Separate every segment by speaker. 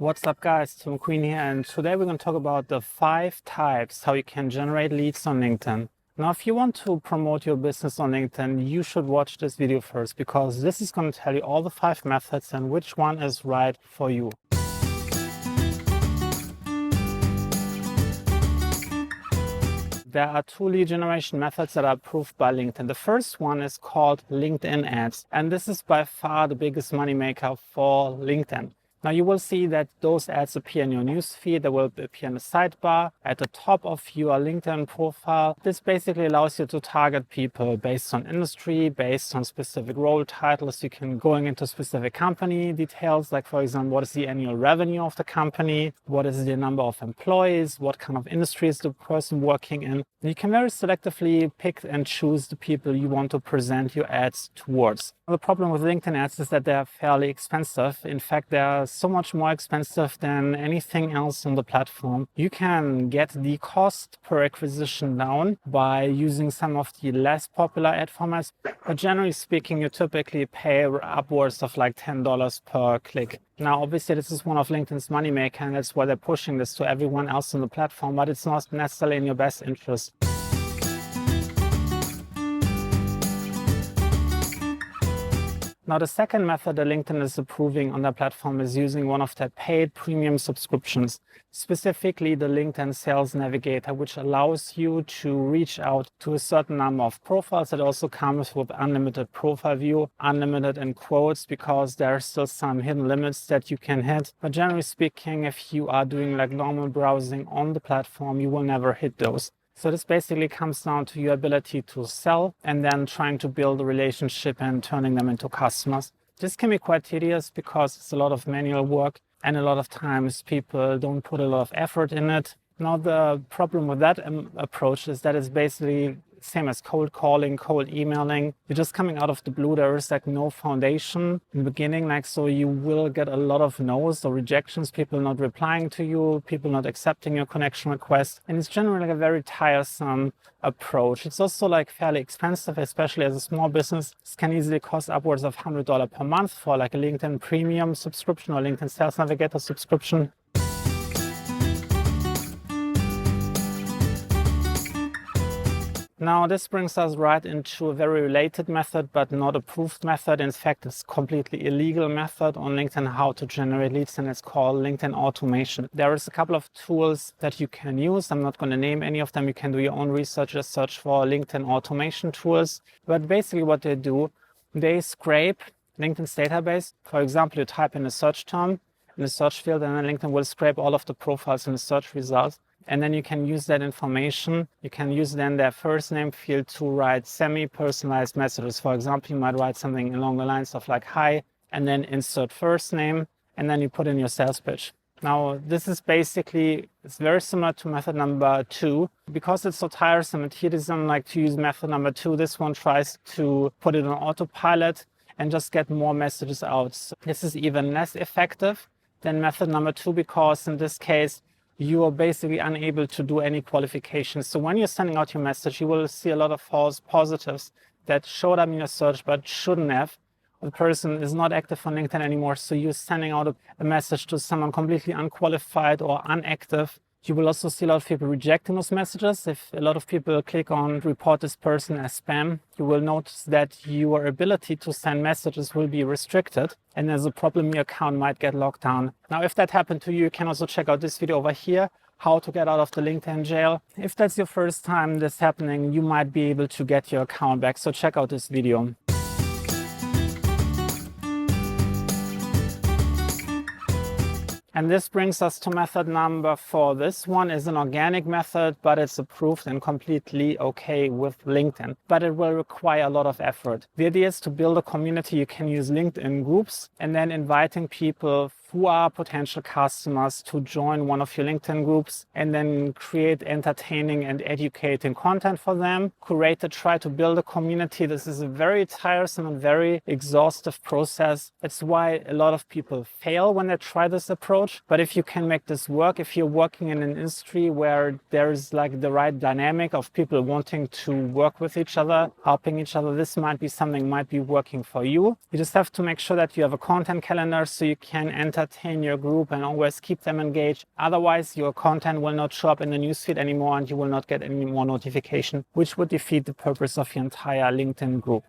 Speaker 1: What's up guys, Tim Queen here, and today we're going to talk about the 5 types how you can generate leads on LinkedIn. Now if you want to promote your business on LinkedIn, you should watch this video first because this is going to tell you all the 5 methods and which one is right for you. There are 2 lead generation methods that are approved by LinkedIn. The first one is called LinkedIn ads, and this is by far the biggest moneymaker for LinkedIn. Now you will see that those ads appear in your newsfeed. They will appear in the sidebar at the top of your LinkedIn profile. This basically allows you to target people based on industry, based on specific role titles. You can go into specific company details, like for example, what is the annual revenue of the company? What is the number of employees? What kind of industry is the person working in? And you can very selectively pick and choose the people you want to present your ads towards. The problem with LinkedIn ads is that they are fairly expensive. In fact, they are so much more expensive than anything else on the platform. You can get the cost per acquisition down by using some of the less popular ad formats, but generally speaking, you typically pay upwards of like $10 per click. Now, obviously, this is one of LinkedIn's moneymaker, and that's why they're pushing this to everyone else on the platform, but it's not necessarily in your best interest. Now, the second method that LinkedIn is approving on their platform is using one of their paid premium subscriptions, specifically the LinkedIn Sales Navigator, which allows you to reach out to a certain number of profiles. It also comes with unlimited profile view, unlimited in quotes, because there are still some hidden limits that you can hit. But generally speaking, if you are doing like normal browsing on the platform, you will never hit those. So this basically comes down to your ability to sell and then trying to build a relationship and turning them into customers. This can be quite tedious because it's a lot of manual work and a lot of times people don't put a lot of effort in it. Now the problem with that approach is that it's basically same as cold calling, cold emailing. You're just coming out of the blue. There is like no foundation in the beginning, so you will get a lot of no's or rejections, people not replying to you, people not accepting your connection request. And it's generally like a very tiresome approach. It's also like fairly expensive, especially as a small business. This can easily cost upwards of $100 per month for like a LinkedIn Premium subscription or LinkedIn Sales Navigator subscription. Now this brings us right into a very related method, but not approved method. In fact, it's completely illegal method on LinkedIn how to generate leads, and it's called LinkedIn automation. There is a couple of tools that you can use. I'm not going to name any of them. You can do your own research, just search for LinkedIn automation tools. But basically what they do, they scrape LinkedIn's database. For example, you type in a search term in the search field, and then LinkedIn will scrape all of the profiles in the search results. And then you can use that information. You can use then their first name field to write semi-personalized messages. For example, you might write something along the lines of like, hi, and then insert first name, and then you put in your sales pitch. Now, this is basically, it's very similar to method number 2. Because it's so tiresome, and here doesn't like to use method number 2. This one tries to put it on autopilot and just get more messages out. So this is even less effective than method number 2, because in this case, you are basically unable to do any qualifications. So when you're sending out your message, you will see a lot of false positives that showed up in your search but shouldn't have. The person is not active on LinkedIn anymore, so you're sending out a message to someone completely unqualified or inactive. You will also see a lot of people rejecting those messages. If a lot of people click on report this person as spam, you will notice that your ability to send messages will be restricted, and as a problem, your account might get locked down. Now, if that happened to you, you can also check out this video over here, how to get out of the LinkedIn jail. If that's your first time this happening, you might be able to get your account back, so check out this video. And this brings us to method number 4. This one is an organic method, but it's approved and completely okay with LinkedIn. But it will require a lot of effort. The idea is to build a community. You can use LinkedIn groups and then inviting people who are potential customers to join one of your LinkedIn groups and then create entertaining and educating content for them. Try to build a community. This is a very tiresome and very exhaustive process. That's why a lot of people fail when they try this approach. But if you can make this work, if you're working in an industry where there's like the right dynamic of people wanting to work with each other, helping each other, this might be something might be working for you. You just have to make sure that you have a content calendar so you can enter entertain your group and always keep them engaged. Otherwise, your content will not show up in the newsfeed anymore and you will not get any more notification, which would defeat the purpose of your entire LinkedIn group.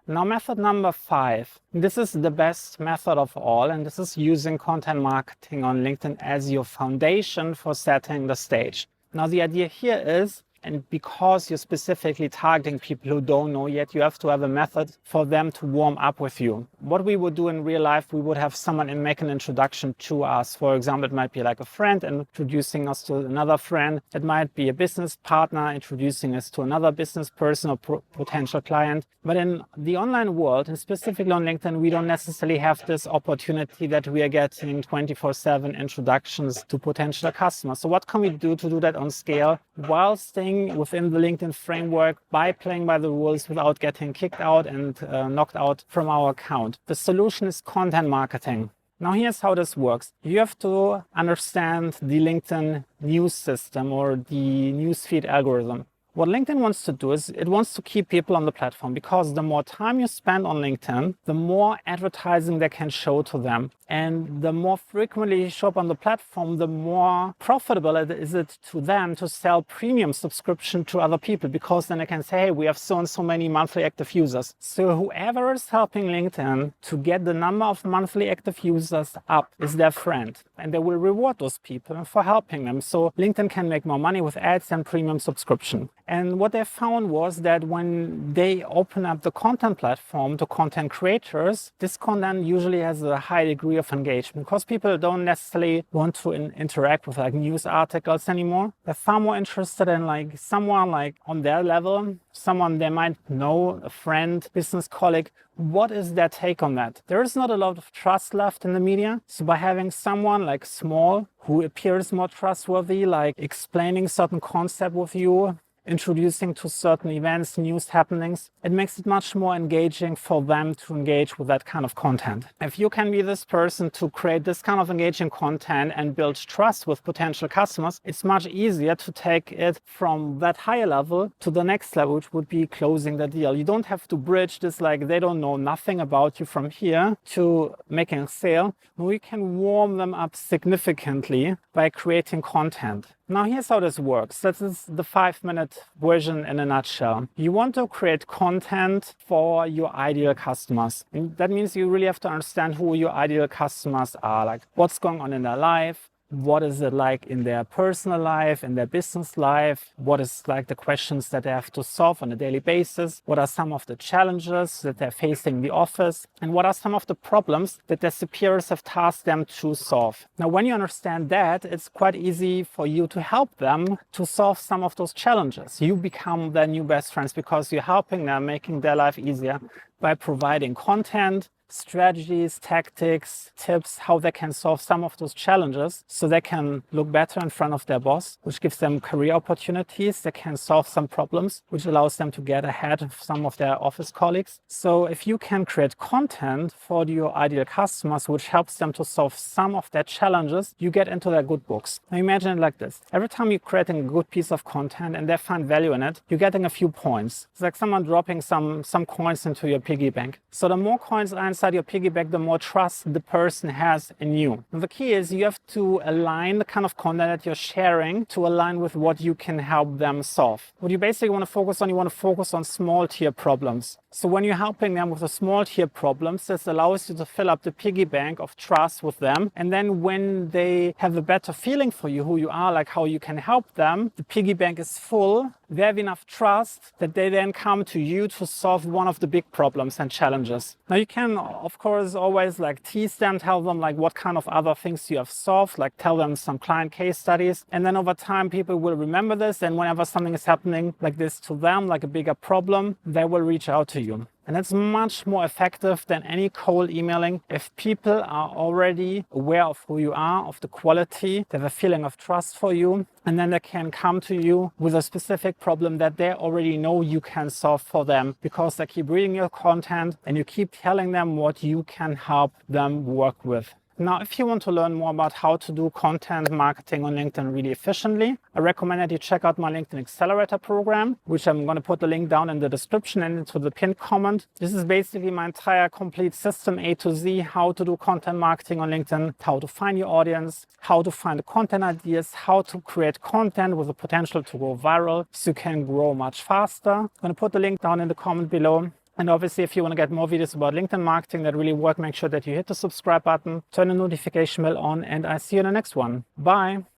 Speaker 1: Now, method number 5. This is the best method of all, and this is using content marketing on LinkedIn as your foundation for setting the stage. Now, the idea here is, and because you're specifically targeting people who don't know yet, you have to have a method for them to warm up with you. What we would do in real life, we would have someone make an introduction to us. For example, it might be like a friend introducing us to another friend. It might be a business partner introducing us to another business person or potential client. But in the online world, and specifically on LinkedIn, we don't necessarily have this opportunity that we are getting 24/7 introductions to potential customers. So what can we do to do that on scale while staying within the LinkedIn framework by playing by the rules without getting kicked out and knocked out from our account? The solution is content marketing. Now, here's how this works. You have to understand the LinkedIn news system or the newsfeed algorithm. What LinkedIn wants to do is it wants to keep people on the platform, because the more time you spend on LinkedIn, the more advertising they can show to them. And the more frequently you show up on the platform, the more profitable is it to them to sell premium subscription to other people, because then they can say, hey, we have so and so many monthly active users. So whoever is helping LinkedIn to get the number of monthly active users up is their friend. And they will reward those people for helping them. So LinkedIn can make more money with ads and premium subscription. And what they found was that when they open up the content platform to content creators, this content usually has a high degree of engagement, because people don't necessarily want to interact with like news articles anymore. They're far more interested in like someone like on their level, someone they might know, a friend, business colleague. What is their take on that? There is not a lot of trust left in the media. So by having someone like small who appears more trustworthy, like explaining certain concept with you, introducing to certain events, news happenings, it makes it much more engaging for them to engage with that kind of content. If you can be this person to create this kind of engaging content and build trust with potential customers, it's much easier to take it from that higher level to the next level, which would be closing the deal. You don't have to bridge this like they don't know nothing about you from here to making a sale. We can warm them up significantly by creating content. Now, here's how this works. This is the 5-minute version in a nutshell. You want to create content for your ideal customers. And that means you really have to understand who your ideal customers are, like what's going on in their life, what is it like in their personal life, in their business life, what is like the questions that they have to solve on a daily basis, what are some of the challenges that they're facing in the office, and what are some of the problems that their superiors have tasked them to solve. Now, when you understand that, it's quite easy for you to help them to solve some of those challenges. You become their new best friends because you're helping them, making their life easier by providing content, strategies, tactics, tips, how they can solve some of those challenges so they can look better in front of their boss, which gives them career opportunities. They can solve some problems, which allows them to get ahead of some of their office colleagues. So if you can create content for your ideal customers, which helps them to solve some of their challenges, you get into their good books. Now imagine it like this. Every time you're creating a good piece of content and they find value in it, you're getting a few points. It's like someone dropping some coins into your piggy bank. So the more coins are inside your piggy bank, the more trust the person has in you. And the key is you have to align the kind of content that you're sharing to align with what you can help them solve. What you basically want to focus on, you want to focus on small tier problems. So when you're helping them with the small tier problems, this allows you to fill up the piggy bank of trust with them. And then when they have a better feeling for you, who you are, like how you can help them, the piggy bank is full. They have enough trust that they then come to you to solve one of the big problems and challenges. Now you can, of course, always like tease them, tell them like what kind of other things you have solved, like tell them some client case studies. And then over time, people will remember this. And whenever something is happening like this to them, like a bigger problem, they will reach out to you. And it's much more effective than any cold emailing if people are already aware of who you are, of the quality, they have a feeling of trust for you, and then they can come to you with a specific problem that they already know you can solve for them because they keep reading your content and you keep telling them what you can help them work with. Now, if you want to learn more about how to do content marketing on LinkedIn really efficiently, I recommend that you check out my LinkedIn Accelerator program, which I'm going to put the link down in the description and into the pinned comment. This is basically my entire complete system A to Z, how to do content marketing on LinkedIn, how to find your audience, how to find the content ideas, how to create content with the potential to go viral so you can grow much faster. I'm going to put the link down in the comment below. And obviously, if you want to get more videos about LinkedIn marketing that really work, make sure that you hit the subscribe button, turn the notification bell on, and I see you in the next one. Bye.